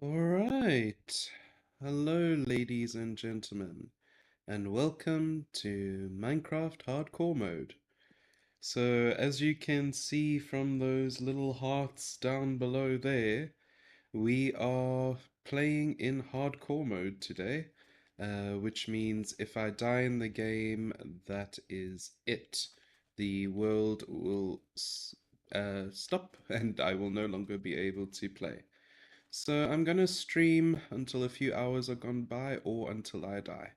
Alright. Hello, ladies and gentlemen, and welcome to Minecraft Hardcore Mode. So, as you can see from those little hearts down below there, we are playing in Hardcore Mode today, which means if I die in the game, that is it. The world will stop and I will no longer be able to play. So I'm gonna stream until a few hours are gone by or until I die.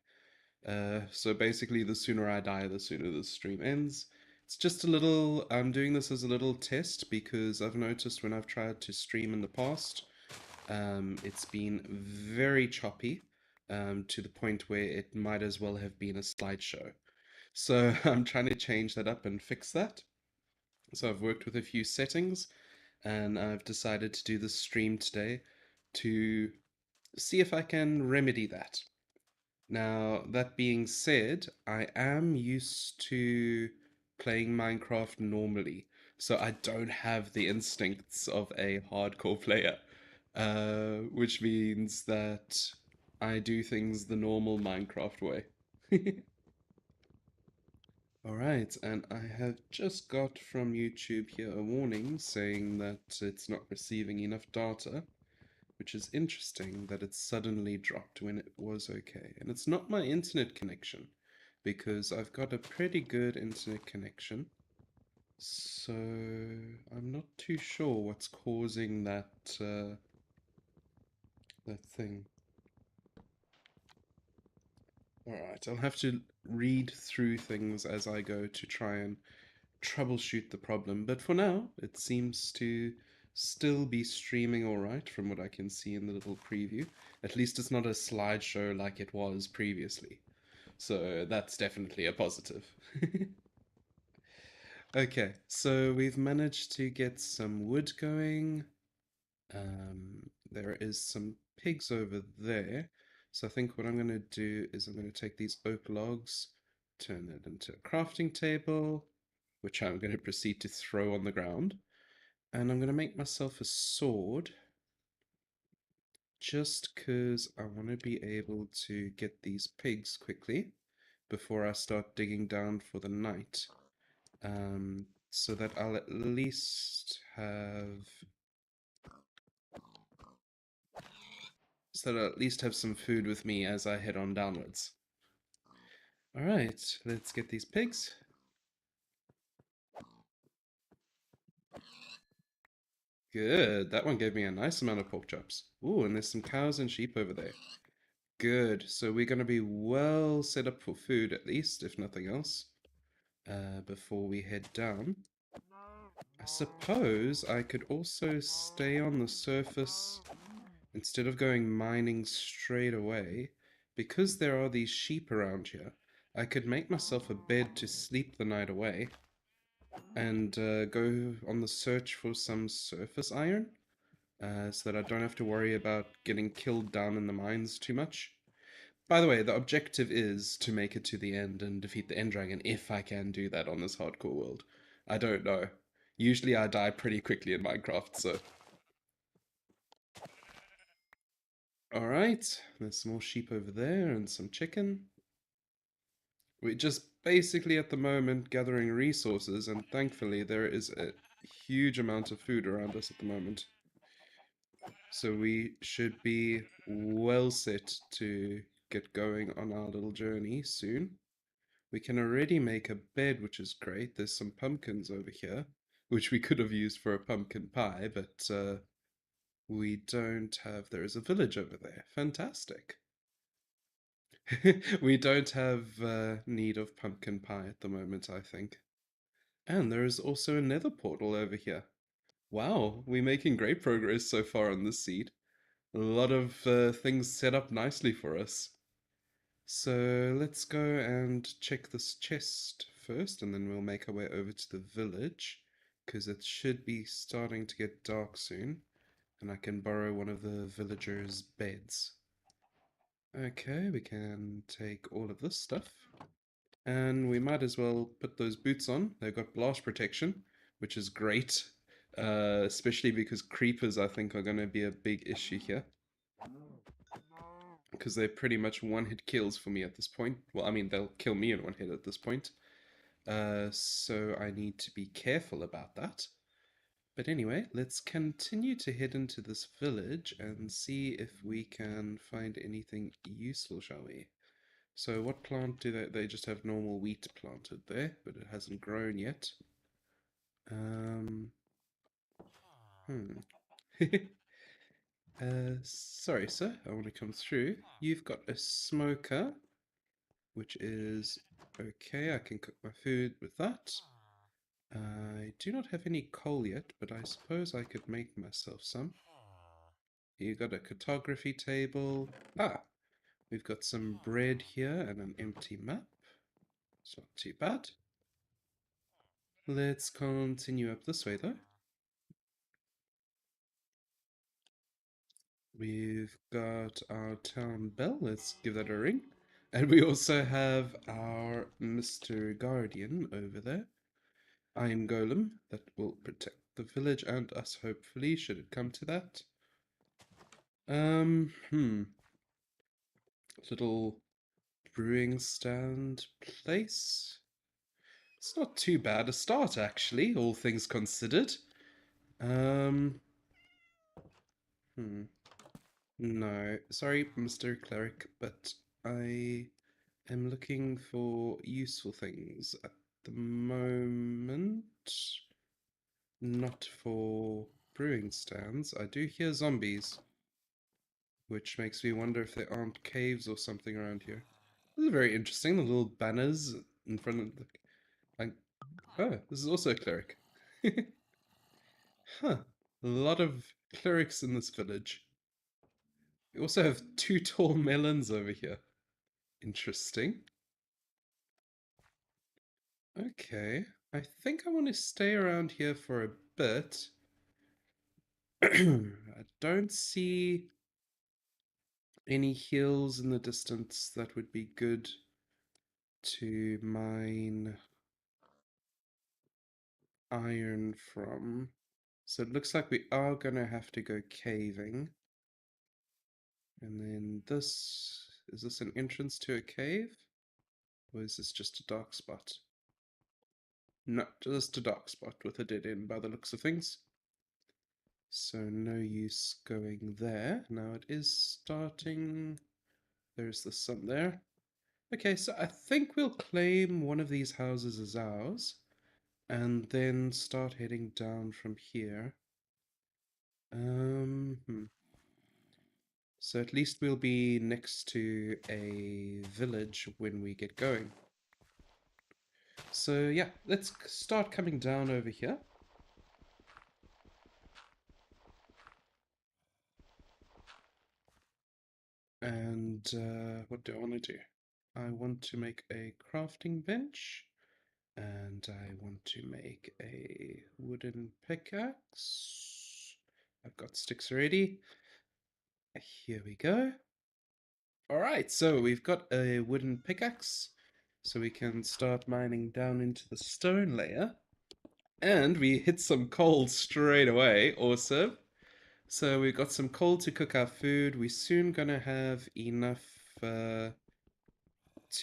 So basically, the sooner I die, the sooner the stream ends. It's just a little, I'm doing this as a little test because I've noticed when I've tried to stream in the past, it's been very choppy, to the point where it might as well have been a slideshow. So I'm trying to change that up and fix that. So I've worked with a few settings and I've decided to do this stream today to see if I can remedy that. Now, that being said, I am used to playing Minecraft normally, so I don't have the instincts of a hardcore player, which means that I do things the normal Minecraft way. Alright, and I have just got from YouTube here a warning saying that it's not receiving enough data, which is interesting that it suddenly dropped when it was okay. And it's not my internet connection, because I've got a pretty good internet connection. So I'm not too sure what's causing that thing. Alright, I'll have to read through things as I go to try and troubleshoot the problem. But for now, it seems to still be streaming alright from what I can see in the little preview. At least it's not a slideshow like it was previously. So that's definitely a positive. Okay, so we've managed to get some wood going. There is some pigs over there. So I think what I'm going to do is I'm going to take these oak logs, turn it into a crafting table, which I'm going to proceed to throw on the ground. And I'm going to make myself a sword just because I want to be able to get these pigs quickly before I start digging down for the night. So that I'll at least have some food with me as I head on downwards. All right, let's get these pigs. Good. That one gave me a nice amount of pork chops. Ooh, and there's some cows and sheep over there. Good. So we're going to be well set up for food, at least, if nothing else, before we head down. I suppose I could also stay on the surface instead of going mining straight away. Because there are these sheep around here, I could make myself a bed to sleep the night away and go on the search for some surface iron, so that I don't have to worry about getting killed down in the mines too much. By the way, the objective is to make it to the end and defeat the end dragon if I can do that on this hardcore world. I don't know. Usually I die pretty quickly in Minecraft, so. Alright, there's some more sheep over there and some chicken. We're just basically at the moment gathering resources, and thankfully there is a huge amount of food around us at the moment. So we should be well set to get going on our little journey soon. We can already make a bed, which is great. There's some pumpkins over here, which we could have used for a pumpkin pie, but we don't have. There is a village over there. Fantastic. We don't have need of pumpkin pie at the moment, I think. And there is also a nether portal over here. Wow, we're making great progress so far on this seed. A lot of things set up nicely for us. So let's go and check this chest first, and then we'll make our way over to the village, because it should be starting to get dark soon, and I can borrow one of the villagers' beds. Okay, we can take all of this stuff, and we might as well put those boots on. They've got blast protection, which is great, especially because creepers, I think, are going to be a big issue here. because they're pretty much one-hit kills for me at this point. Well, I mean, they'll kill me in one hit at this point. So I need to be careful about that. But anyway, let's continue to head into this village and see if we can find anything useful, shall we? So what plant do they just have normal wheat planted there, but it hasn't grown yet. Um, hmm. Sorry, sir, I want to come through. You've got a smoker, which is okay. I can cook my food with that. I do not have any coal yet, but I suppose I could make myself some. You got a cartography table. Ah, we've got some bread here and an empty map. It's not too bad. Let's continue up this way though. We've got our town bell. Let's give that a ring. And we also have our Mr. Guardian over there. Iron Golem that will protect the village and us, hopefully, should it come to that. Little brewing stand place. It's not too bad a start, actually, all things considered. Um, hmm. No, sorry, Mr. Cleric, but I am looking for useful things at the moment. Not for brewing stands. I do hear zombies, which makes me wonder if there aren't caves or something around here. This is very interesting, the little banners in front of the... Like, oh, this is also a cleric. Huh. A lot of clerics in this village. We also have two tall melons over here. Interesting. Okay. I think I want to stay around here for a bit. I don't see any hills in the distance that would be good to mine iron from. So it looks like we are going to have to go caving. And then this, is this an entrance to a cave? Or is this just a dark spot? No, just a dark spot with a dead end by the looks of things. So no use going there. Now it is starting. There's the sun there. Okay, so I think we'll claim one of these houses as ours and then start heading down from here. So at least we'll be next to a village when we get going. So yeah, let's start coming down over here. And what do I want to do? I want to make a crafting bench. And I want to make a wooden pickaxe. I've got sticks already. Here we go. Alright, so we've got a wooden pickaxe. So we can start mining down into the stone layer. And we hit some coal straight away. Awesome. So we've got some coal to cook our food. We're soon gonna have enough to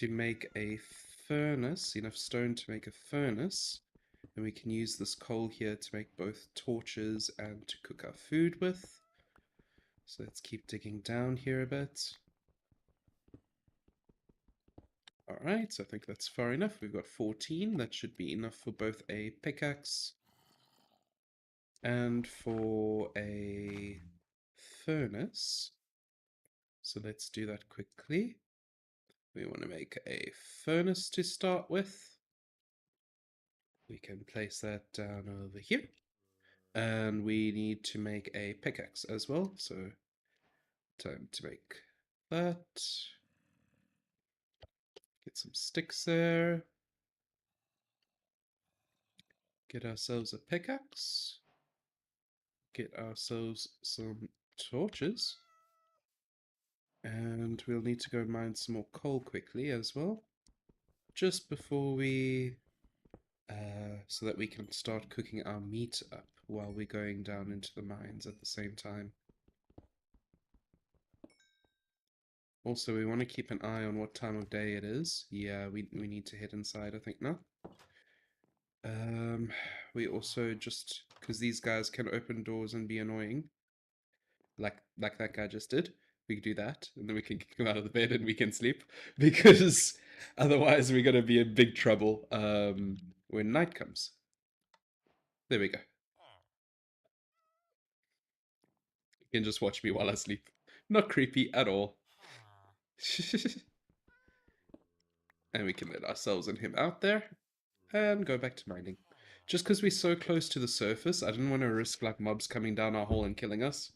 make a furnace, enough stone to make a furnace. And we can use this coal here to make both torches and to cook our food with. So let's keep digging down here a bit. Alright, so I think that's far enough. We've got 14. That should be enough for both a pickaxe and for a furnace. So let's do that quickly. We want to make a furnace to start with. We can place that down over here. And we need to make a pickaxe as well. So time to make that. Get some sticks there. Get ourselves a pickaxe. Get ourselves some torches. And we'll need to go mine some more coal quickly as well. Just before we... so that we can start cooking our meat up while we're going down into the mines at the same time. Also, we want to keep an eye on what time of day it is. Yeah, we need to head inside, I think, now. Um, we also just, because these guys can open doors and be annoying, like that guy just did, we could do that, and then we can kick him out of the bed and we can sleep, because otherwise we're gonna be in big trouble when night comes. There we go. You can just watch me while I sleep. Not creepy at all. And we can let ourselves and him out there and go back to mining. Just because we're so close to the surface, I didn't want to risk like mobs coming down our hole and killing us.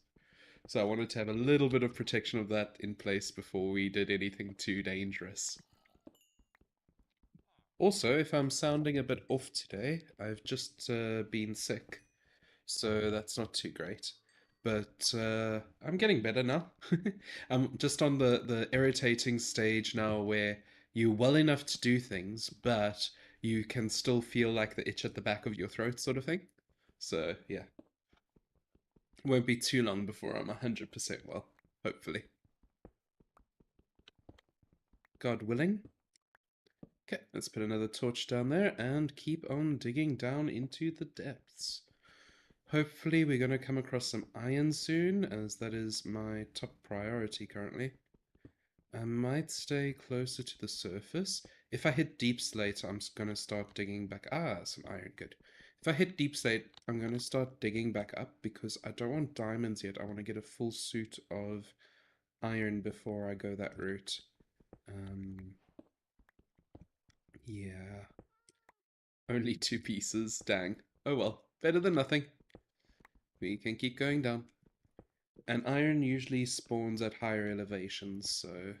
So I wanted to have a little bit of protection of that in place before we did anything too dangerous. Also, if I'm sounding a bit off today, I've just been sick, so that's not too great. But I'm getting better now. I'm just on the irritating stage now where you're well enough to do things, but you can still feel like the itch at the back of your throat, sort of thing. So yeah, it won't be too long before I'm 100% well, hopefully. God willing. Okay, let's put another torch down there and keep on digging down into the depths. Hopefully we're going to come across some iron soon, as that is my top priority currently. I might stay closer to the surface. If I hit deep slate, I'm going to start digging back. Ah, some iron, good. If I hit deep slate, I'm going to start digging back up because I don't want diamonds yet. I want to get a full suit of iron before I go that route. Yeah. Only 2 pieces, dang. Oh well, better than nothing. We can keep going down. And iron usually spawns at higher elevations, so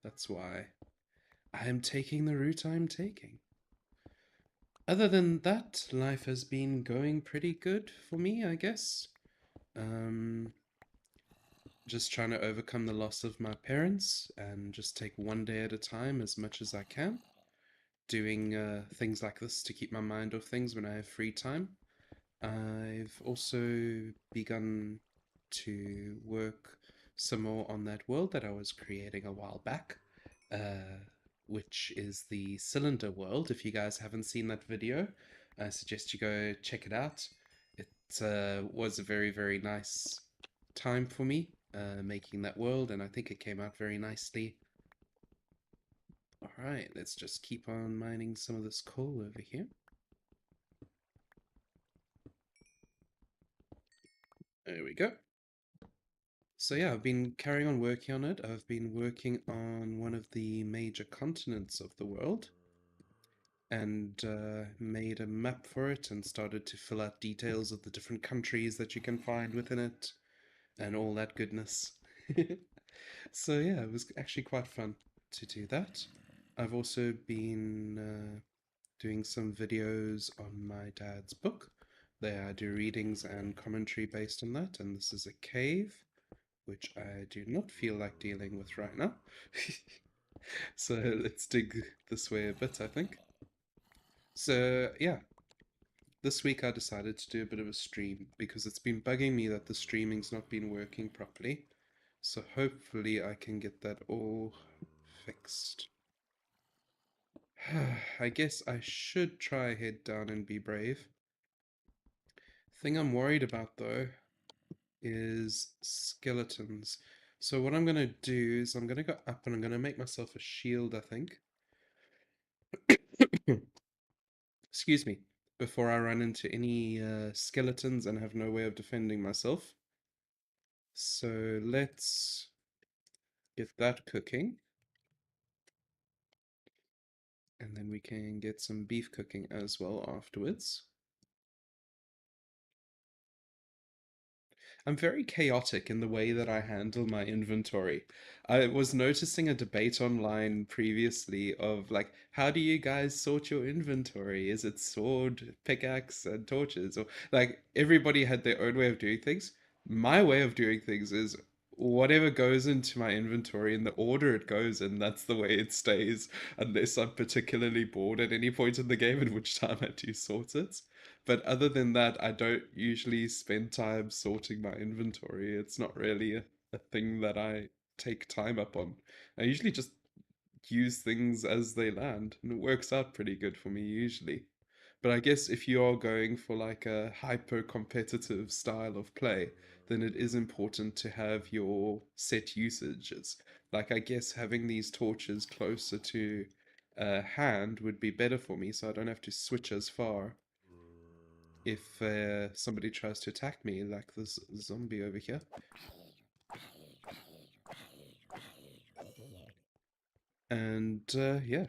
that's why I am taking the route I'm taking. Other than that, life has been going pretty good for me, I guess. Um, just trying to overcome the loss of my parents and just take one day at a time as much as I can. Doing things like this to keep my mind off things when I have free time. I've also begun to work some more on that world that I was creating a while back, which is the cylinder world. If you guys haven't seen that video, I suggest you go check it out. It was a very, very nice time for me making that world, and I think it came out very nicely. Alright, let's just keep on mining some of this coal over here. There we go. So yeah, I've been carrying on working on it. I've been working on one of the major continents of the world and made a map for it and started to fill out details of the different countries that you can find within it and all that goodness. So yeah, it was actually quite fun to do that. I've also been doing some videos on my dad's book. There I do readings and commentary based on that, and this is a cave which I do not feel like dealing with right now. So let's dig this way a bit, I think. So yeah, this week I decided to do a bit of a stream because it's been bugging me that the streaming's not been working properly. So hopefully I can get that all fixed. I guess I should try head down and be brave. Thing I'm worried about though is skeletons. So what I'm gonna do is I'm gonna go up and I'm gonna make myself a shield, I think. Excuse me, before I run into any skeletons and have no way of defending myself. So let's get that cooking, and then we can get some beef cooking as well afterwards. I'm very chaotic in the way that I handle my inventory. I was noticing a debate online previously of like, how do you guys sort your inventory? Is it sword, pickaxe, and torches? Or like everybody had their own way of doing things. My way of doing things is whatever goes into my inventory in the order it goes in, that's the way it stays, unless I'm particularly bored at any point in the game, at which time I do sort it. But other than that, I don't usually spend time sorting my inventory. It's not really a thing that I take time up on. I usually just use things as they land, and it works out pretty good for me usually. But I guess if you are going for like a hyper competitive style of play, then it is important to have your set usages. Like, I guess having these torches closer to hand would be better for me, so I don't have to switch as far if somebody tries to attack me, like this zombie over here. And yeah,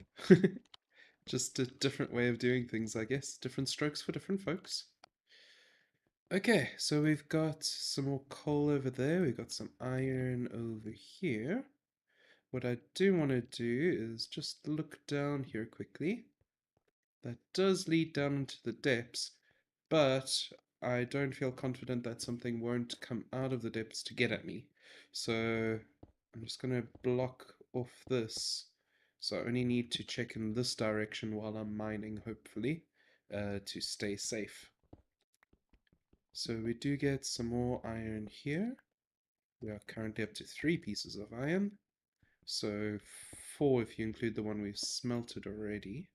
just a different way of doing things, I guess. Different strokes for different folks. Okay, so we've got some more coal over there. We've got some iron over here. What I do want to do is just look down here quickly. That does lead down into the depths, but I don't feel confident that something won't come out of the depths to get at me. So I'm just going to block off this. So I only need to check in this direction while I'm mining, hopefully, to stay safe. So we do get some more iron here. We are currently up to 3 pieces of iron. So 4 if you include the one we've smelted already.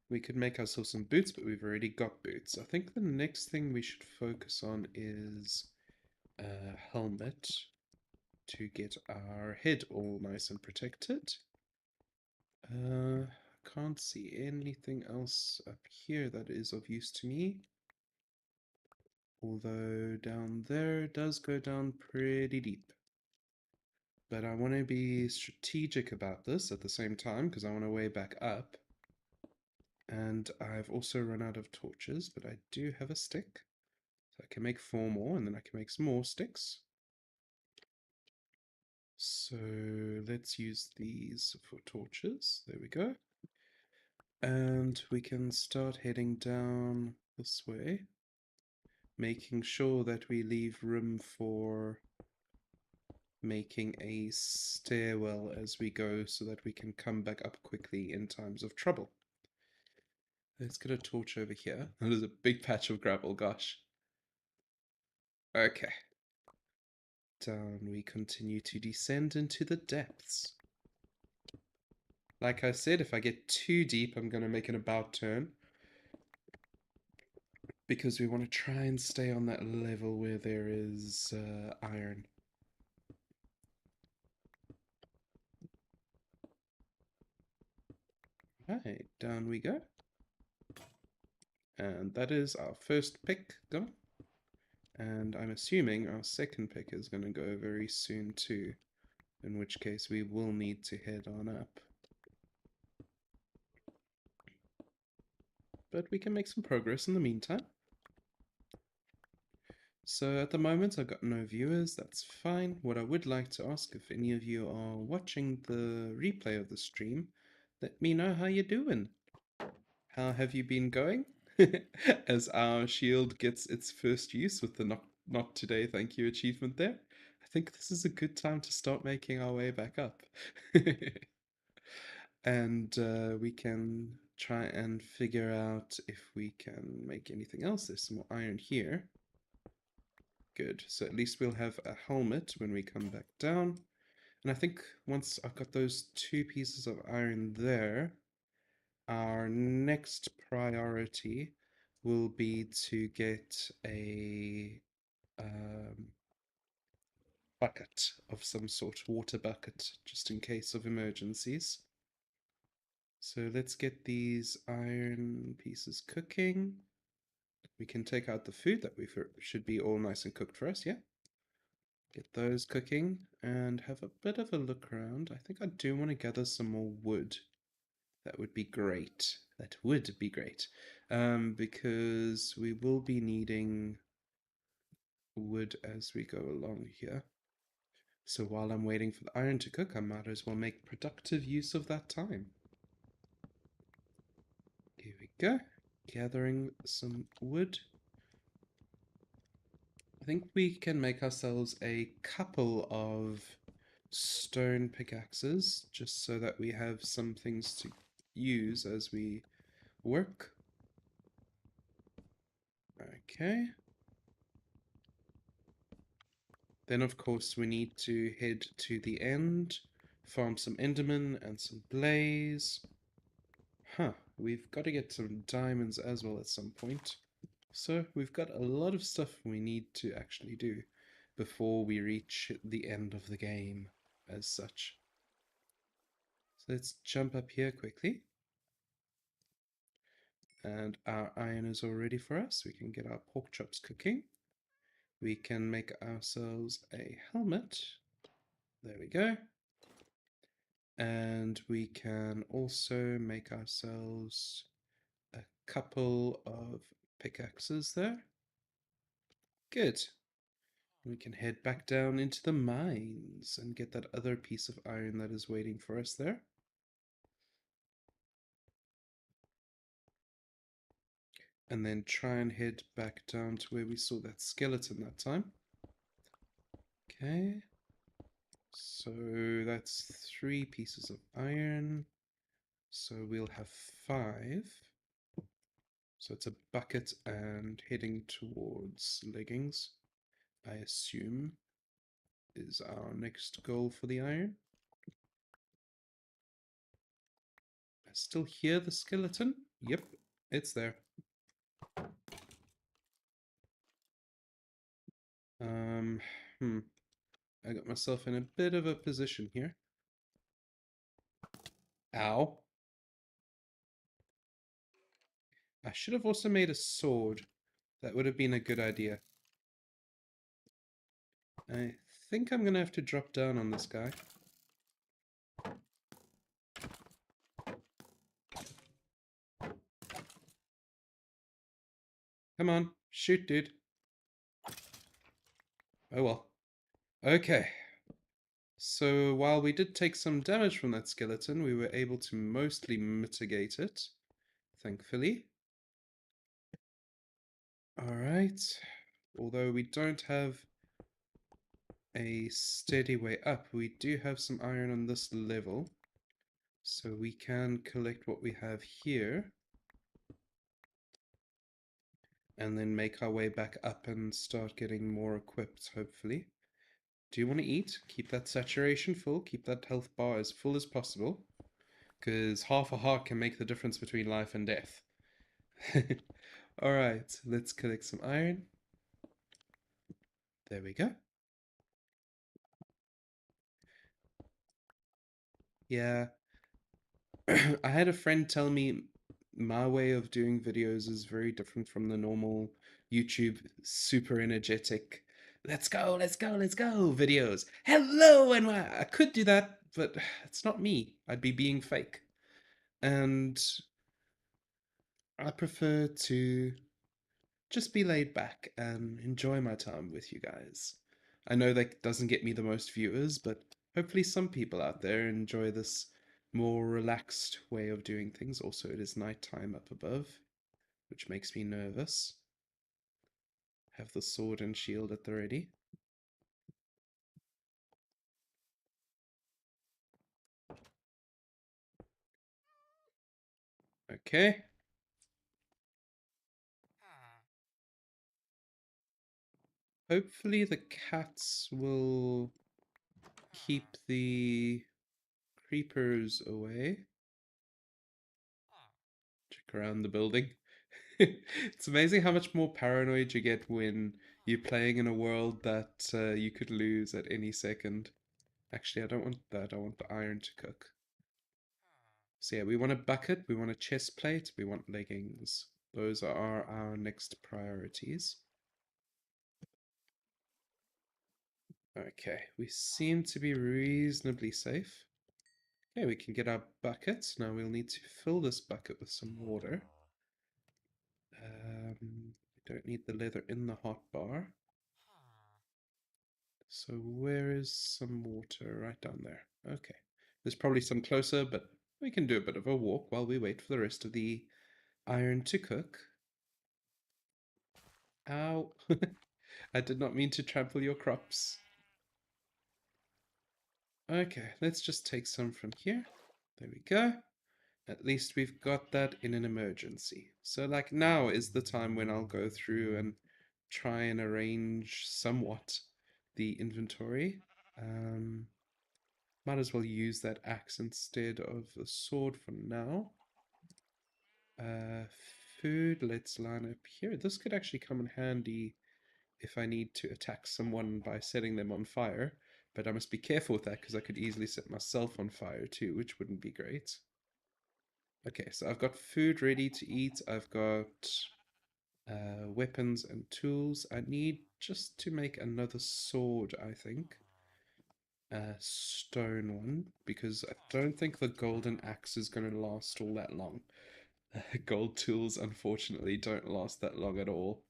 We could make ourselves some boots, but we've already got boots. I think the next thing we should focus on is a helmet to get our head all nice and protected. Can't see anything else up here that is of use to me. Although down there does go down pretty deep. But I want to be strategic about this at the same time because I want to way back up. And I've also run out of torches, but I do have a stick. So I can make 4 more, and then I can make some more sticks. So let's use these for torches. There we go. And we can start heading down this way, making sure that we leave room for making a stairwell as we go so that we can come back up quickly in times of trouble. Let's get a torch over here. There's a big patch of gravel, gosh. Okay. Down we continue to descend into the depths. Like I said, if I get too deep, I'm going to make an about turn. Because we want to try and stay on that level where there is iron. Right, down we go. And that is our first pick gone. And I'm assuming our second pick is going to go very soon too. In which case we will need to head on up. But we can make some progress in the meantime. So at the moment I've got no viewers, that's fine. What I would like to ask, if any of you are watching the replay of the stream, let me know how you're doing. How have you been going? As our shield gets its first use with the not today thank you achievement there. I think this is a good time to start making our way back up. And we can try and figure out if we can make anything else. There's some more iron here. Good. So at least we'll have a helmet when we come back down. And I think once I've got those 2 pieces of iron there, our next priority will be to get a bucket of some sort, water bucket, just in case of emergencies. So let's get these iron pieces cooking. We can take out the food that we should be all nice and cooked for us, yeah? Get those cooking and have a bit of a look around. I think I do want to gather some more wood. That would be great. That would be great. Because we will be needing wood as we go along here. So while I'm waiting for the iron to cook, I might as well make productive use of that time. Here we go. Gathering some wood. I think we can make ourselves a couple of stone pickaxes, just so that we have some things to use as we work. Okay. Then, of course, we need to head to the end, farm some Enderman and some Blaze. Huh, we've got to get some diamonds as well at some point. So we've got a lot of stuff we need to actually do before we reach the end of the game as such. So let's jump up here quickly. And our iron is all ready for us. We can get our pork chops cooking. We can make ourselves a helmet. There we go. And we can also make ourselves a couple of pickaxes there. Good. We can head back down into the mines and get that other piece of iron that is waiting for us there. And then try and head back down to where we saw that skeleton that time. Okay. So that's 3 pieces of iron. So we'll have 5. So it's a bucket and heading towards leggings, I assume, is our next goal for the iron. I still hear the skeleton. Yep, it's there. Um, I got myself in a bit of a position here. Ow. I should have also made a sword. That would have been a good idea. I think I'm gonna have to drop down on this guy. Come on, shoot, dude. Oh well. Okay. So while we did take some damage from that skeleton, we were able to mostly mitigate it, thankfully. Alright. Although we don't have a steady way up, we do have some iron on this level. So we can collect what we have here. And then make our way back up and start getting more equipped, hopefully. Do you want to eat? Keep that saturation full. Keep that health bar as full as possible. Because half a heart can make the difference between life and death. Alright, let's collect some iron. There we go. Yeah. I had a friend tell me my way of doing videos is very different from the normal YouTube super energetic, let's go, let's go, let's go videos. Hello, and I could do that, but it's not me. I'd be being fake. And I prefer to just be laid back and enjoy my time with you guys. I know that doesn't get me the most viewers, but hopefully some people out there enjoy this more relaxed way of doing things. Also, it is nighttime up above, which makes me nervous. Have the sword and shield at the ready. Okay. Hopefully the cats will keep the creepers away. Check around the building. It's amazing how much more paranoid you get when you're playing in a world that you could lose at any second. Actually, I don't want that. I want the iron to cook. So yeah, we want a bucket, we want a chest plate, we want leggings. Those are our next priorities. Okay, we seem to be reasonably safe. Okay, we can get our buckets. Now we'll need to fill this bucket with some water. We don't need the leather in the hot bar. So where is some water? Right down there. Okay. There's probably some closer, but we can do a bit of a walk while we wait for the rest of the iron to cook. Ow. I did not mean to trample your crops. Okay, let's just take some from here. There we go. At least we've got that in an emergency. So like now is the time when I'll go through and try and arrange somewhat the inventory. Might as well use that axe instead of the sword for now. Uh, Food, let's line up here. This could actually come in handy if I need to attack someone by setting them on fire, but I must be careful with that because I could easily set myself on fire too, which wouldn't be great. Okay, so I've got food ready to eat. I've got weapons and tools. I need just to make another sword, I think. A stone one, because I don't think the golden axe is going to last all that long. Gold tools, unfortunately, don't last that long at all.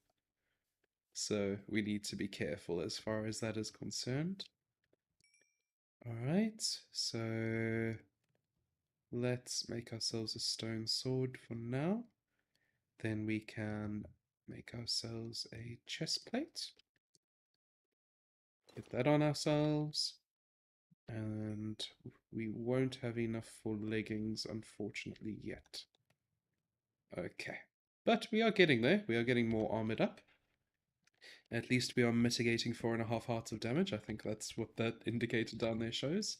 So we need to be careful as far as that is concerned. Alright, so let's make ourselves a stone sword for now. Then we can make ourselves a chest plate. Get that on ourselves. And we won't have enough for leggings, unfortunately, yet. Okay. But we are getting there. We are getting more armored up. At least we are mitigating 4.5 hearts of damage. I think that's what that indicator down there shows.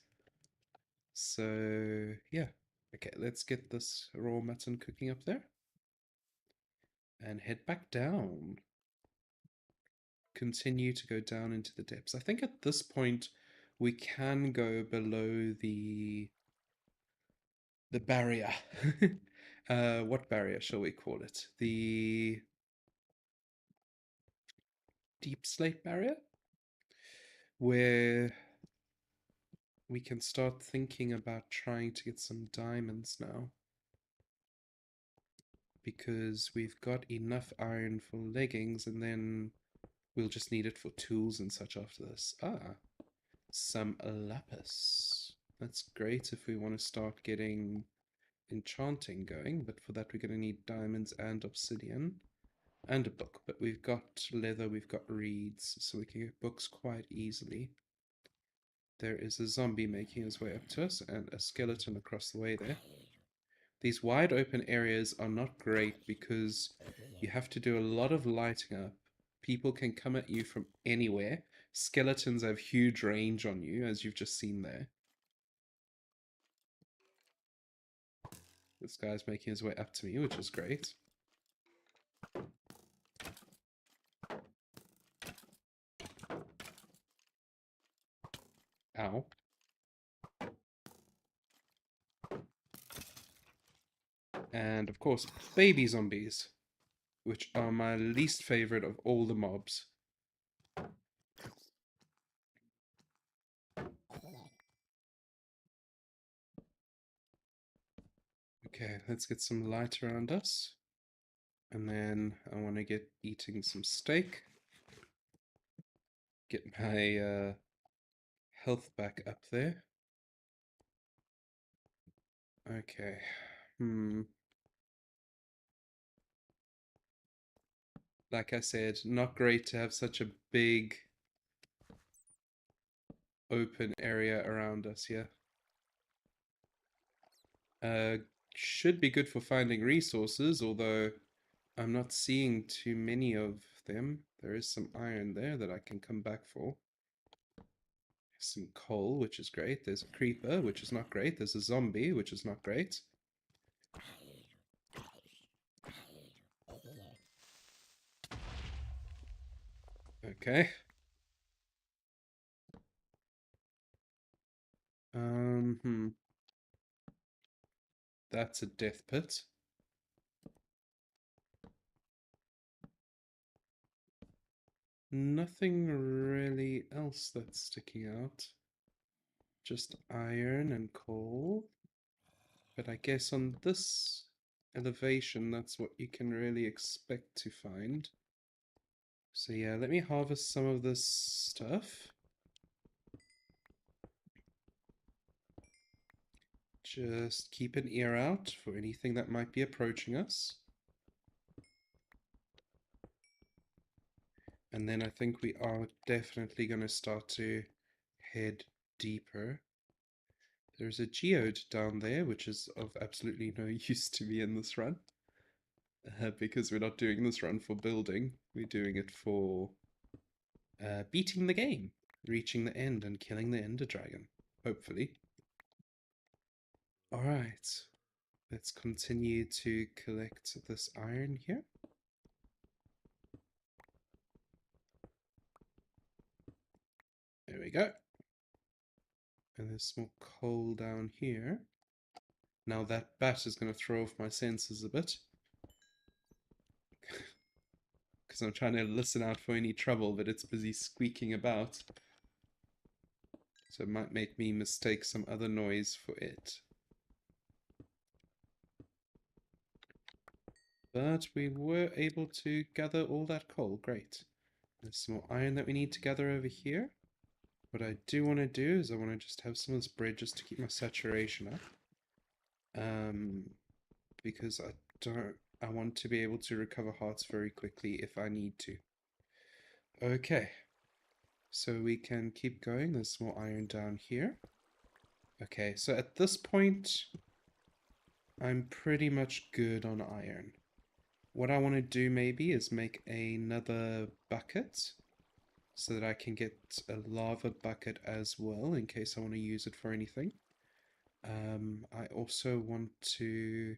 So, yeah. Okay, let's get this raw mutton cooking up there. And head back down. Continue to go down into the depths. I think at this point we can go below the barrier. What barrier shall we call it? The deep slate barrier? Where we can start thinking about trying to get some diamonds now. Because we've got enough iron for leggings, and then we'll just need it for tools and such after this. Ah, some lapis. That's great if we want to start getting enchanting going, but for that we're going to need diamonds and obsidian and a book. But we've got leather, we've got reeds, so we can get books quite easily. There is a zombie making his way up to us and a skeleton across the way there. These wide open areas are not great because you have to do a lot of lighting up. People can come at you from anywhere. Skeletons have huge range on you, as you've just seen there. This guy's making his way up to me, which is great. Ow. And of course, baby zombies, which are my least favorite of all the mobs. Okay, let's get some light around us. And then I want to get eating some steak. Get my health back up there. Okay. Like I said, not great to have such a big open area around us here. Should be good for finding resources, although I'm not seeing too many of them. There is some iron there that I can come back for. Some coal, which is great. There's a creeper, which is not great. There's a zombie, which is not great. Okay. That's a death pit. Nothing really else that's sticking out. Just iron and coal. But I guess on this elevation, that's what you can really expect to find. So yeah, let me harvest some of this stuff. Just keep an ear out for anything that might be approaching us. And then I think we are definitely going to start to head deeper. There's a geode down there, which is of absolutely no use to me in this run. Because we're not doing this run for building, we're doing it for beating the game. reaching the end and killing the Ender Dragon. Hopefully. Alright. Let's continue to collect this iron here. There we go. And there's some coal down here. Now that bat is going to throw off my senses a bit. Because I'm trying to listen out for any trouble, but it's busy squeaking about. So it might make me mistake some other noise for it. But we were able to gather all that coal. Great. There's some more iron that we need to gather over here. What I do want to do is I want to just have some of this bread just to keep my saturation up. Because I want to be able to recover hearts very quickly if I need to. Okay. So we can keep going. There's some more iron down here. Okay, so at this point, I'm pretty much good on iron. What I want to do maybe is make another bucket so that I can get a lava bucket as well in case I want to use it for anything. I also want to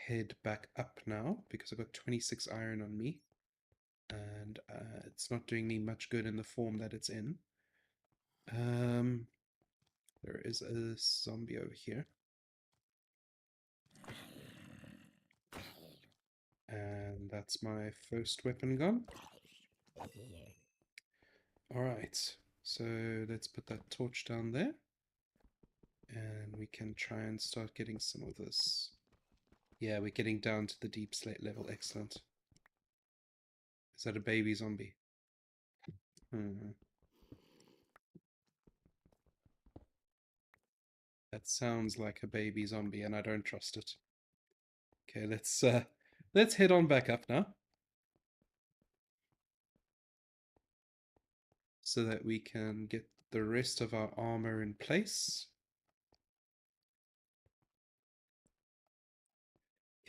head back up now because I've got 26 iron on me and it's not doing me much good in the form that it's in. There is a zombie over here. And that's my first weapon gone. Alright, so let's put that torch down there. And we can try and start getting some of this. Yeah, we're getting down to the deep slate level. Excellent. Is that a baby zombie? That sounds like a baby zombie and I don't trust it. Okay, let's head on back up now. So that we can get the rest of our armor in place.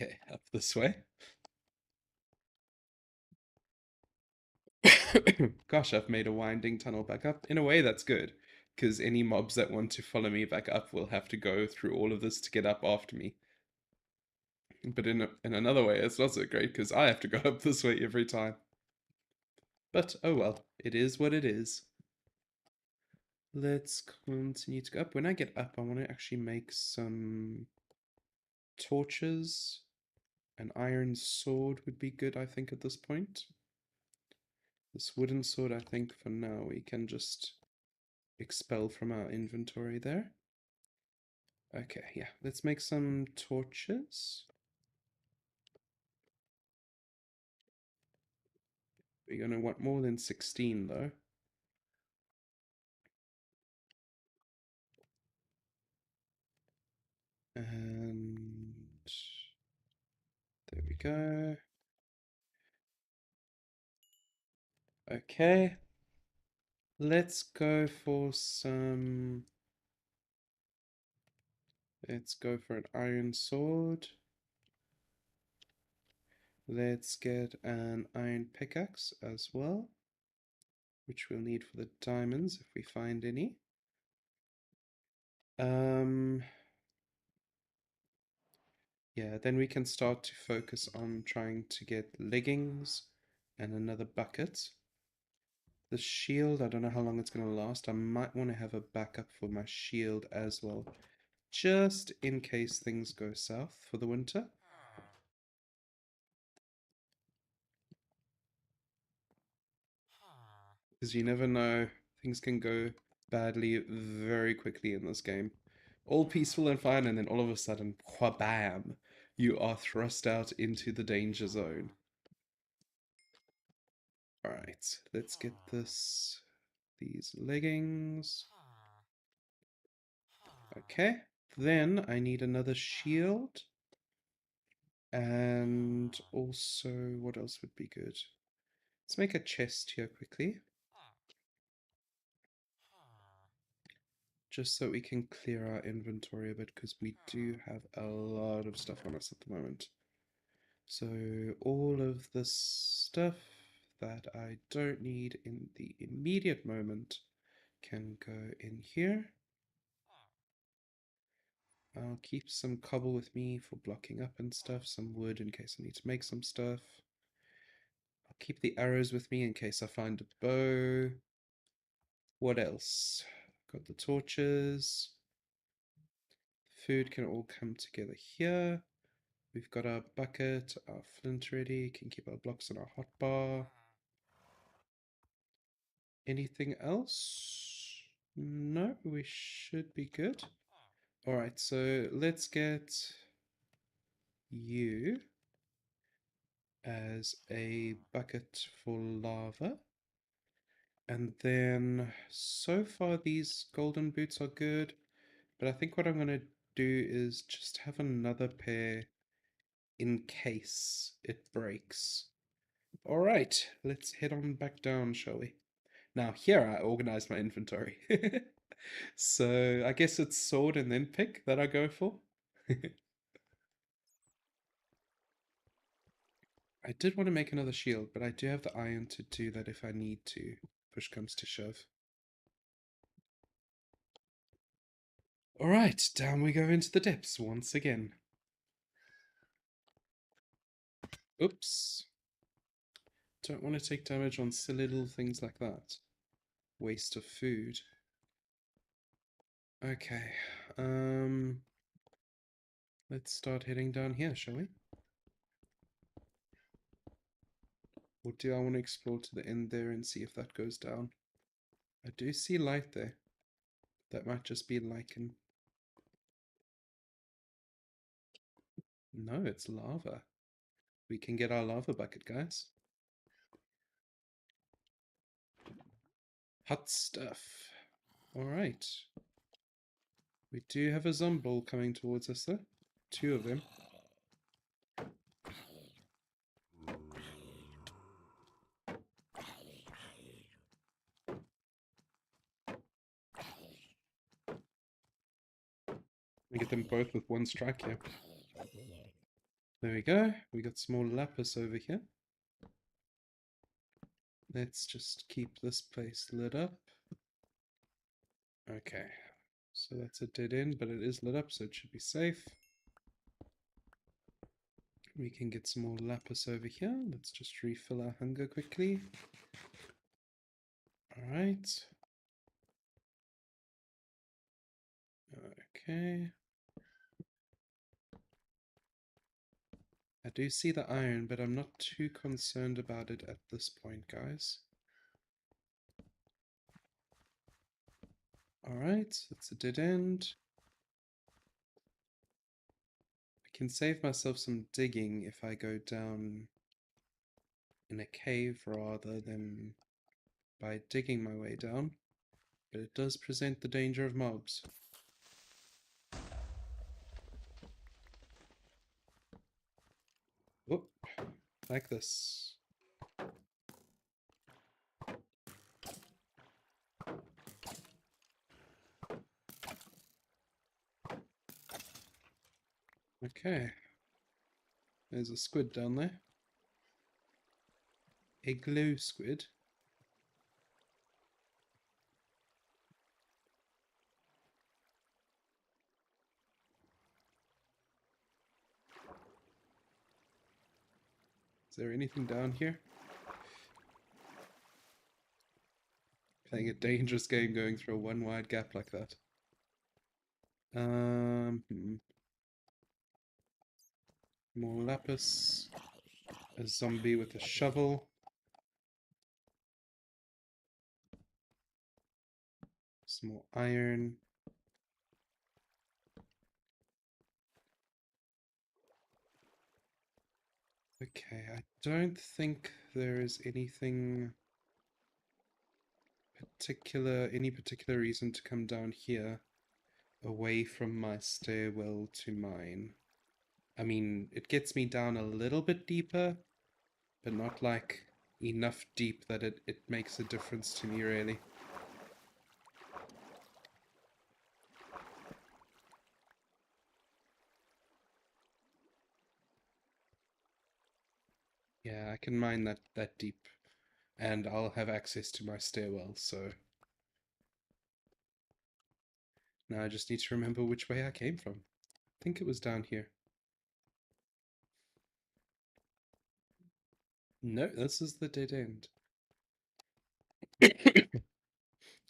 Okay, up this way. Gosh, I've made a winding tunnel back up. In a way, that's good, because any mobs that want to follow me back up will have to go through all of this to get up after me. But in another way, it's not so great, because I have to go up this way every time. But, oh well, it is what it is. Let's continue to go up. When I get up, I want to actually make some torches. An iron sword would be good, I think, at this point. This wooden sword, I think, for now, we can just expel from our inventory there. Okay, yeah, let's make some torches. We're going to want more than 16, though. And there we go. Okay. Let's go for some... Let's go for an iron sword. Let's get an iron pickaxe as well, which we'll need for the diamonds if we find any. Yeah, then we can start to focus on trying to get leggings and another bucket. The shield, I don't know how long it's going to last. I might want to have a backup for my shield as well, just in case things go south for the winter. Because you never know, things can go badly very quickly in this game. All peaceful and fine, and then all of a sudden, whabam, you are thrust out into the danger zone. Alright, let's get these leggings. Okay, then I need another shield. And also, what else would be good? Let's make a chest here quickly. Just so we can clear our inventory a bit, because we do have a lot of stuff on us at the moment. So all of this stuff, that I don't need in the immediate moment can go in here. I'll keep some cobble with me for blocking up and stuff, some wood in case I need to make some stuff. I'll keep the arrows with me in case I find a bow. What else? Got the torches. Food can all come together here. We've got our bucket, our flint ready, can keep our blocks in our hotbar. Anything else? No, we should be good. Alright, so let's get you as a bucket for lava. And then, so far these golden boots are good, but I think what I'm going to do is just have another pair in case it breaks. Alright, let's head on back down, shall we? Now, here I organize my inventory. So, I guess it's sword and then pick that I go for. I did want to make another shield, but I do have the iron to do that if I need to. Push comes to shove. Alright, down we go into the depths once again. Oops. Don't want to take damage on silly little things like that. Waste of food. Okay, let's start heading down here, shall we? Or do I want to explore to the end there and see if that goes down? I do see light there. That might just be lichen. No, it's lava. We can get our lava bucket, guys. Hot stuff. Alright. We do have a Zombull coming towards us though. Two of them. We get them both with one strike here. There we go. We got some more lapis over here. Let's just keep this place lit up. Okay. So that's a dead end, but it is lit up, so it should be safe. We can get some more lapis over here. Let's just refill our hunger quickly. Alright. Okay. I do see the iron, but I'm not too concerned about it at this point, guys. Alright, it's a dead end. I can save myself some digging if I go down in a cave rather than by digging my way down, but it does present the danger of mobs. Whoop, like this. Okay, there's a squid down there. A glow squid. Is there anything down here? Playing a dangerous game going through a one wide gap like that. More lapis. A zombie with a shovel. Some more iron. Okay, I don't think there is anything any particular reason to come down here away from my stairwell to mine. I mean, it gets me down a little bit deeper, but not like enough deep that it makes a difference to me, really. Yeah, I can mine that deep. And I'll have access to my stairwell, so now I just need to remember which way I came from. I think it was down here. No, this is the dead end.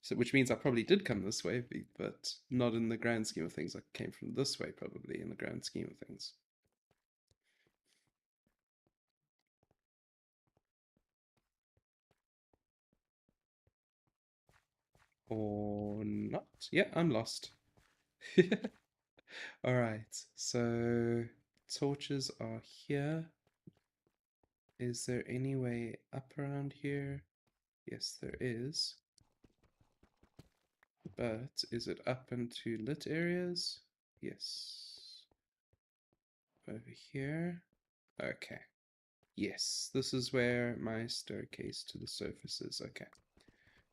So, which means I probably did come this way, but not in the grand scheme of things. I came from this way, probably, in the grand scheme of things. Or not. Yeah, I'm lost. Alright, so torches are here. Is there any way up around here? Yes, there is. But is it up into lit areas? Yes. Over here. Okay. Yes, this is where my staircase to the surface is. Okay.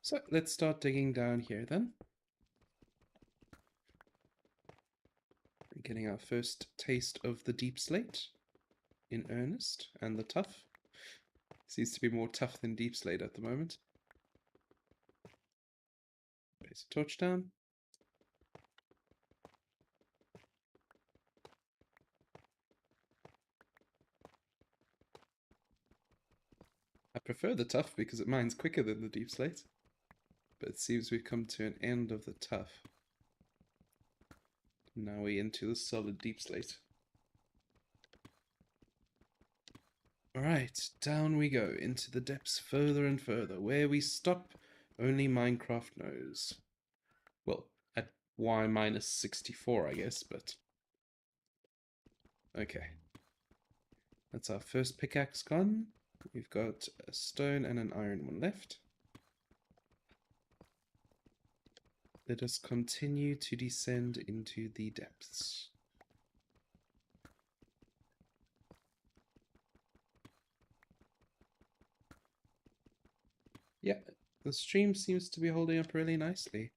So let's start digging down here then. We're getting our first taste of the deep slate in earnest, and the tuff. Seems to be more tough than deep slate at the moment. Place a torch down. I prefer the tuff because it mines quicker than the deep slate. But it seems we've come to an end of the tuff. Now we're into the solid deep slate. Alright, down we go, into the depths further and further. Where we stop, only Minecraft knows. Well, at y minus 64, I guess, but... Okay. That's our first pickaxe gone. We've got a stone and an iron one left. Let us continue to descend into the depths. Yeah, the stream seems to be holding up really nicely.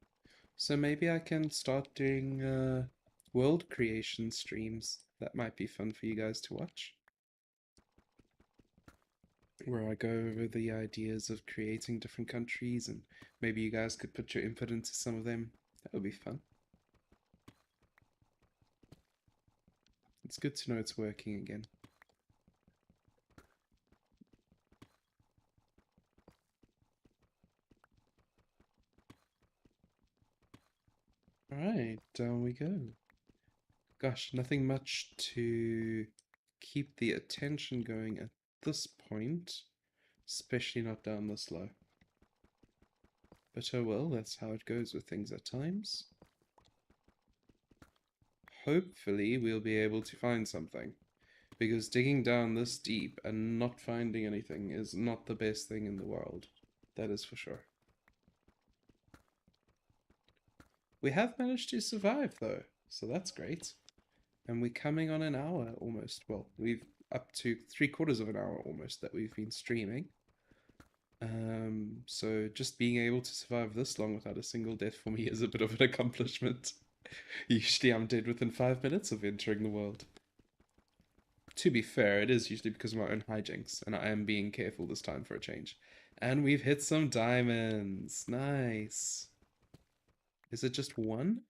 So maybe I can start doing world creation streams. That might be fun for you guys to watch. Where I go over the ideas of creating different countries, and maybe you guys could put your input into some of them. That would be fun. It's good to know it's working again. Alright, down we go. Gosh, nothing much to keep the attention going at this point, especially not down this low. But oh well, that's how it goes with things at times. Hopefully we'll be able to find something, because digging down this deep and not finding anything is not the best thing in the world. That is for sure. We have managed to survive though, so that's great. And we're coming on an hour almost. Well, we've up to 3/4 of an hour almost that we've been streaming. So just being able to survive this long without a single death for me is a bit of an accomplishment. Usually I'm dead within 5 minutes of entering the world. To be fair, it is usually because of my own hijinks, and I am being careful this time for a change. And we've hit some diamonds. Nice. Is it just one?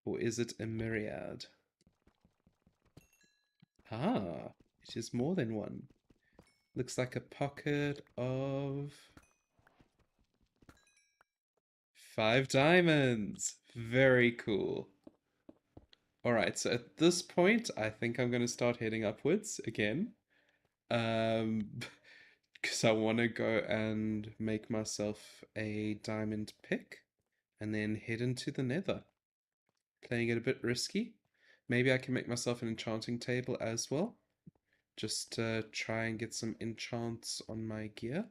Or is it a myriad? Ah, it is more than one. Looks like a pocket of 5 diamonds. Very cool. Alright, so at this point, I think I'm going to start heading upwards again. Because I want to go and make myself a diamond pick and then head into the nether. Playing it a bit risky. Maybe I can make myself an enchanting table as well. Just try and get some enchants on my gear.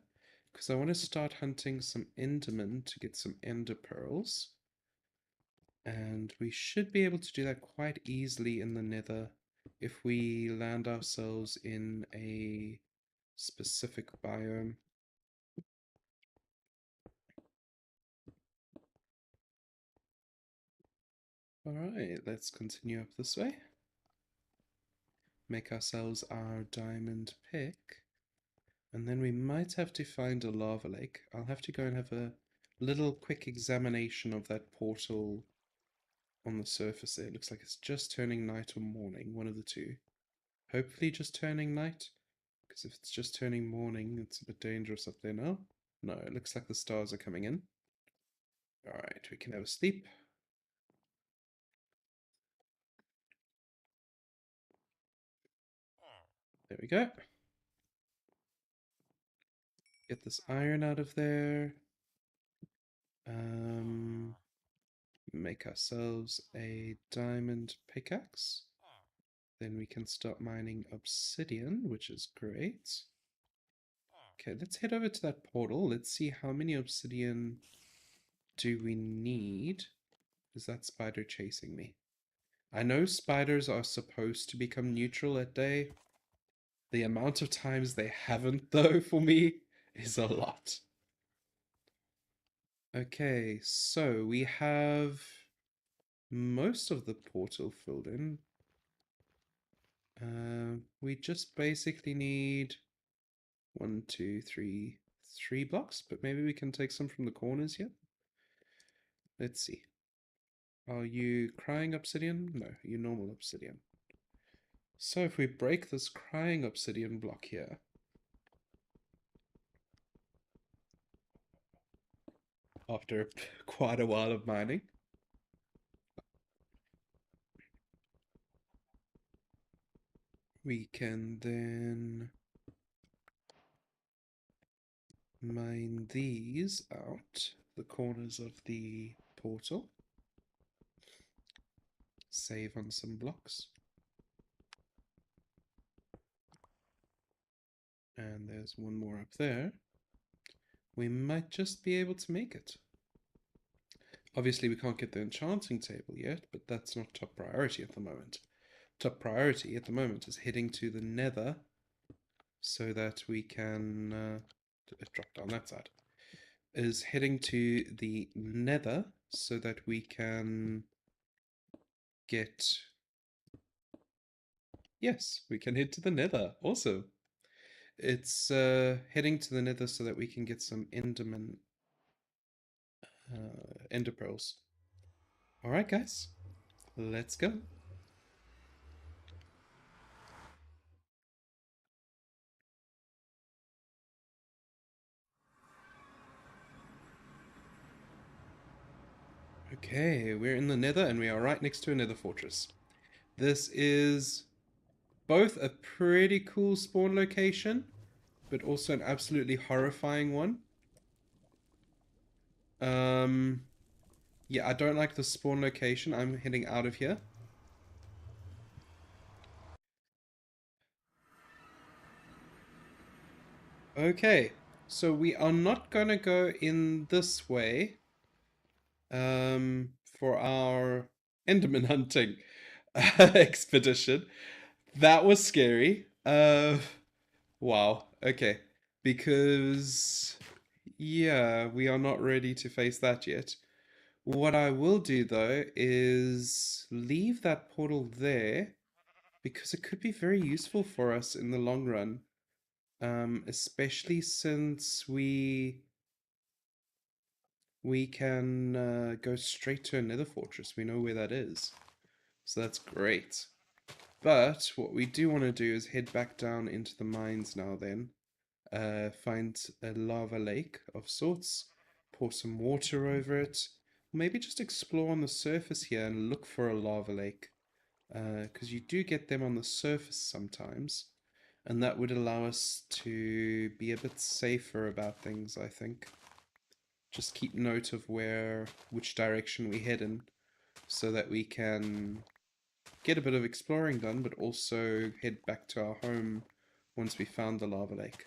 Because I want to start hunting some endermen to get some ender pearls. And we should be able to do that quite easily in the nether if we land ourselves in a specific biome. Alright, let's continue up this way. Make ourselves our diamond pick. And then we might have to find a lava lake. I'll have to go and have a little quick examination of that portal on the surface there. It looks like it's just turning night or morning, one of the two. Hopefully just turning night, because if it's just turning morning, it's a bit dangerous up there now. No, it looks like the stars are coming in. Alright, we can have a sleep. There we go. Get this iron out of there. Make ourselves a diamond pickaxe. Then we can start mining obsidian, which is great. Okay, let's head over to that portal. Let's see how many obsidian do we need. Is that spider chasing me? I know spiders are supposed to become neutral at day. The amount of times they haven't, though, for me, is a lot. Okay, so we have most of the portal filled in. We just basically need 1, 2, 3, 3 blocks, but maybe we can take some from the corners here. Let's see. Are you crying obsidian? No, you normal obsidian. So if we break this crying obsidian block here, after quite a while of mining, we can then mine these out, the corners of the portal. Save on some blocks. And there's one more up there. We might just be able to make it. Obviously, we can't get the enchanting table yet, but that's not top priority at the moment. Top priority at the moment is heading to the nether so that we can drop down that side. Is heading to the nether so that we can get... Yes, we can head to the nether. Awesome. It's heading to the nether so that we can get some enderman ender pearls. Alright guys, let's go. Okay, we're in the nether and we are right next to a nether fortress. This is both a pretty cool spawn location, but also an absolutely horrifying one. Yeah, I don't like the spawn location. I'm heading out of here. Okay, so we are not gonna go in this way for our Enderman hunting expedition. That was scary. Wow. Okay. Because yeah, we are not ready to face that yet. What I will do though is leave that portal there because it could be very useful for us in the long run. Especially since we can go straight to a nether fortress. We know where that is. So that's great. But what we do want to do is head back down into the mines now then. Find a lava lake of sorts, pour some water over it, maybe just explore on the surface here and look for a lava lake, because you do get them on the surface sometimes, and that would allow us to be a bit safer about things, I think. Just keep note of which direction we head in, so that we can get a bit of exploring done, but also head back to our home once we found the lava lake.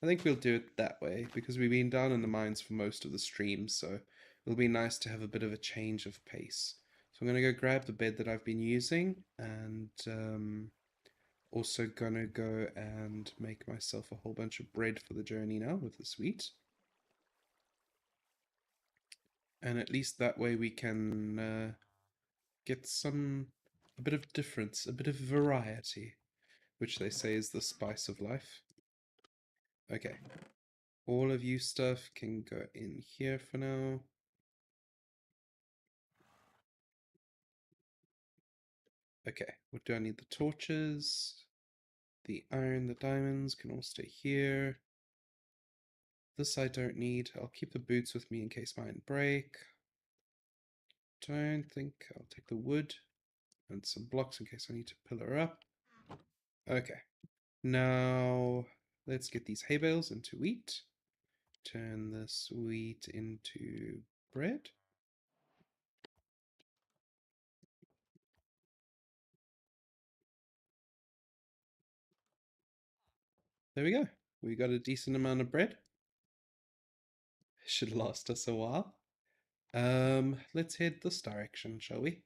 I think we'll do it that way because we've been down in the mines for most of the stream, so it'll be nice to have a bit of a change of pace. So I'm going to go grab the bed that I've been using and also going to go and make myself a whole bunch of bread for the journey now with the sweet. And at least that way we can get a bit of difference, a bit of variety, which they say is the spice of life. Okay. All of you stuff can go in here for now. Okay, what do I need? The torches, the iron, the diamonds can all stay here. This I don't need. I'll keep the boots with me in case mine break. Don't think I'll take the wood and some blocks in case I need to pillar up. Okay, now let's get these hay bales into wheat. Turn this wheat into bread. There we go. We got a decent amount of bread. Should last us a while. Let's head this direction, shall we?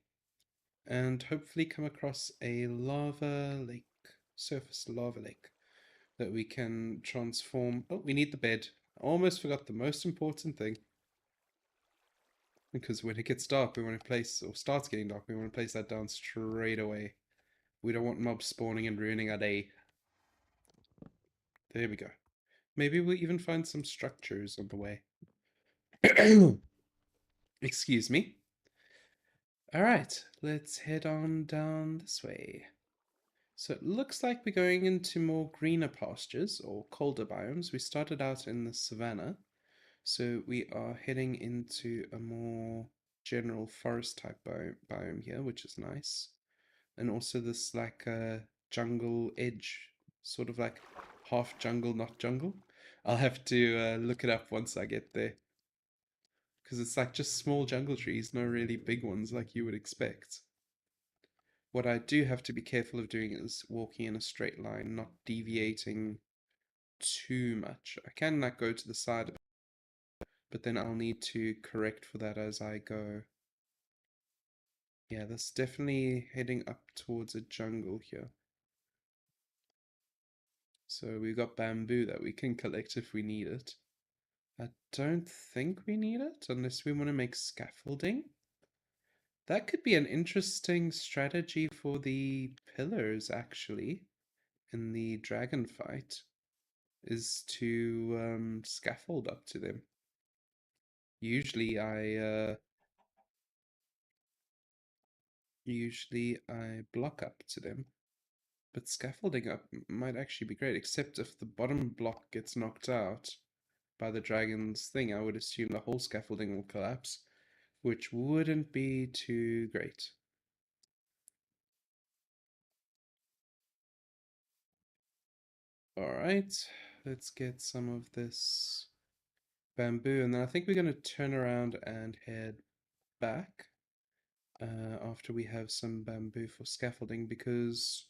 And hopefully come across a lava lake, surface lava lake, that we can transform. Oh, we need the bed. I almost forgot the most important thing. Because when it gets dark, we want to place, or starts getting dark, we want to place that down straight away. We don't want mobs spawning and ruining our day. There we go. Maybe we'll even find some structures on the way. Excuse me. Alright, let's head on down this way. So it looks like we're going into more greener pastures or colder biomes. We started out in the savanna, so we are heading into a more general forest type biome here, which is nice. And also this like jungle edge, sort of like half jungle, not jungle. I'll have to look it up once I get there. Because it's like just small jungle trees, no really big ones like you would expect. What I do have to be careful of doing is walking in a straight line, not deviating too much. I can like go to the side, but then I'll need to correct for that as I go. Yeah, that's definitely heading up towards a jungle here. So we've got bamboo that we can collect if we need it. I don't think we need it unless we want to make scaffolding. That could be an interesting strategy for the pillars, actually, in the dragon fight, is to scaffold up to them. Usually I block up to them, but scaffolding up might actually be great, except if the bottom block gets knocked out by the dragon's thing, I would assume the whole scaffolding will collapse, which wouldn't be too great. Alright, let's get some of this bamboo, and then I think we're going to turn around and head back after we have some bamboo for scaffolding, because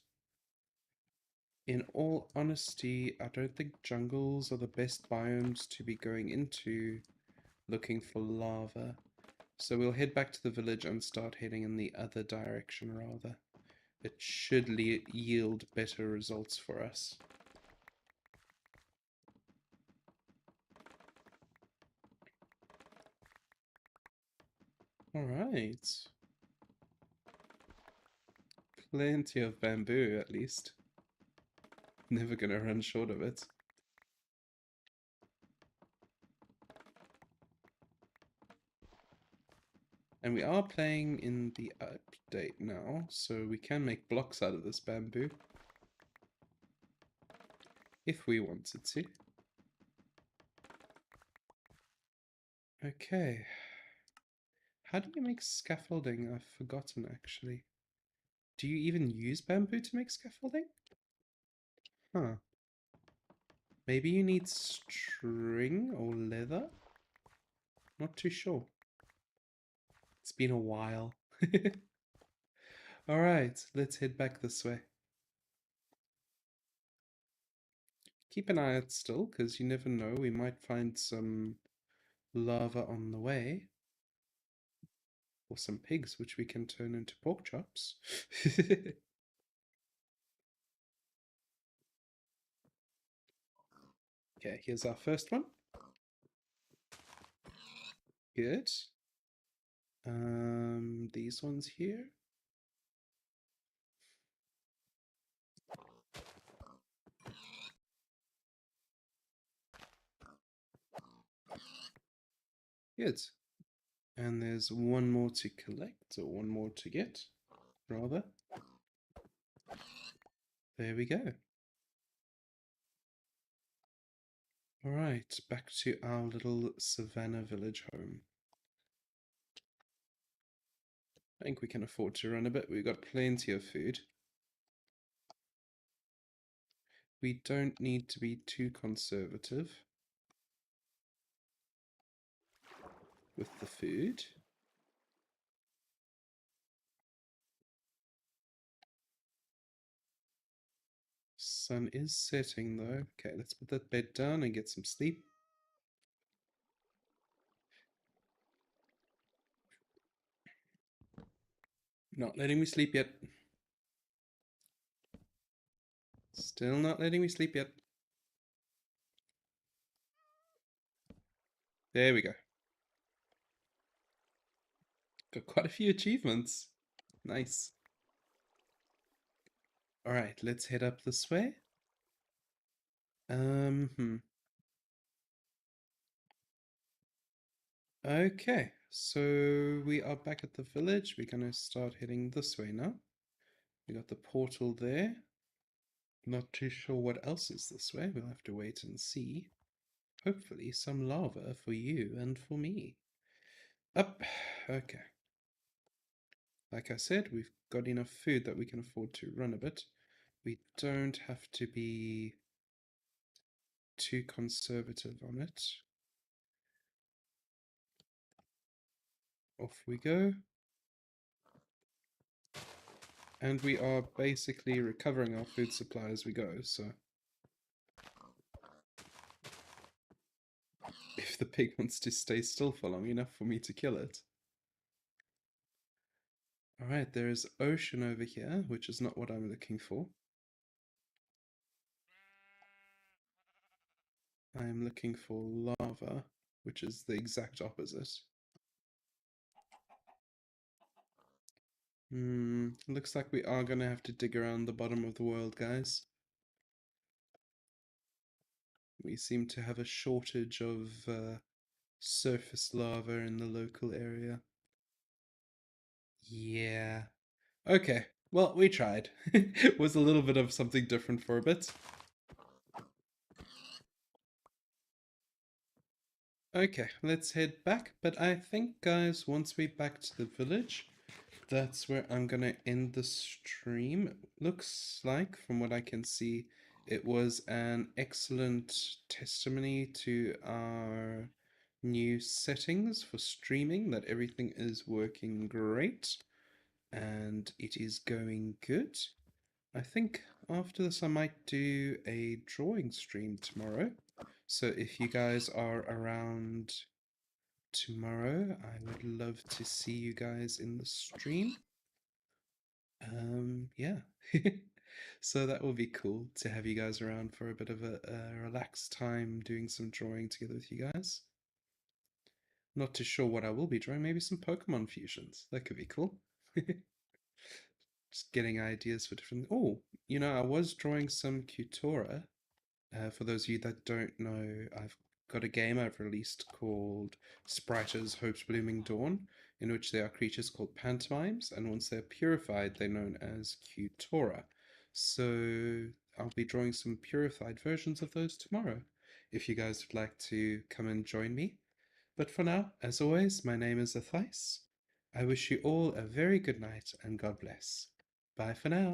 in all honesty, I don't think jungles are the best biomes to be going into looking for lava. So we'll head back to the village and start heading in the other direction rather. It should yield better results for us. Alright. Plenty of bamboo at least. Never gonna run short of it. And we are playing in the update now, so we can make blocks out of this bamboo. If we wanted to. Okay. How do you make scaffolding? I've forgotten actually. Do you even use bamboo to make scaffolding? Huh. Maybe you need string or leather? Not too sure. It's been a while. Alright, let's head back this way. Keep an eye out still, because you never know, we might find some lava on the way. Or some pigs, which we can turn into pork chops. Okay, here's our first one. Good. These ones here. Good. And there's one more to collect, or one more to get, rather. There we go. Alright, back to our little savannah village home. I think we can afford to run a bit. We've got plenty of food. We don't need to be too conservative with the food. Sun is setting though. Okay, let's put that bed down and get some sleep. Not letting me sleep yet. Still not letting me sleep yet. There we go. Got quite a few achievements. Nice. Alright, let's head up this way. Okay, so we are back at the village. We're gonna start heading this way now. We got the portal there. Not too sure what else is this way. We'll have to wait and see. Hopefully some lava for you and for me. Up. Okay. Like I said, we've got enough food that we can afford to run a bit. We don't have to be too conservative on it. Off we go. And we are basically recovering our food supply as we go, so if the pig wants to stay still for long enough for me to kill it. Alright, there is ocean over here, which is not what I'm looking for. I'm looking for lava, which is the exact opposite. Looks like we are gonna have to dig around the bottom of the world, guys. We seem to have a shortage of surface lava in the local area. Yeah. Okay, well, we tried. It was a little bit of something different for a bit. Okay, let's head back. But I think, guys, once we're back to the village, that's where I'm gonna end the stream. Looks like, from what I can see, it was an excellent testimony to our new settings for streaming, that everything is working great and it is going good. I think after this I might do a drawing stream tomorrow. So if you guys are around tomorrow, I would love to see you guys in the stream. Yeah. So that will be cool to have you guys around for a bit of a relaxed time doing some drawing together with you guys. Not too sure what I will be drawing, maybe some Pokemon fusions. That could be cool. Just getting ideas for different. Oh, I was drawing some Cutora. For those of you that don't know, I've got a game I've released called Spriter's Hope's Blooming Dawn, in which there are creatures called pantomimes, and once they're purified, they're known as Cutora. So I'll be drawing some purified versions of those tomorrow, if you guys would like to come and join me. But for now, as always, my name is Athais. I wish you all a very good night and God bless. Bye for now.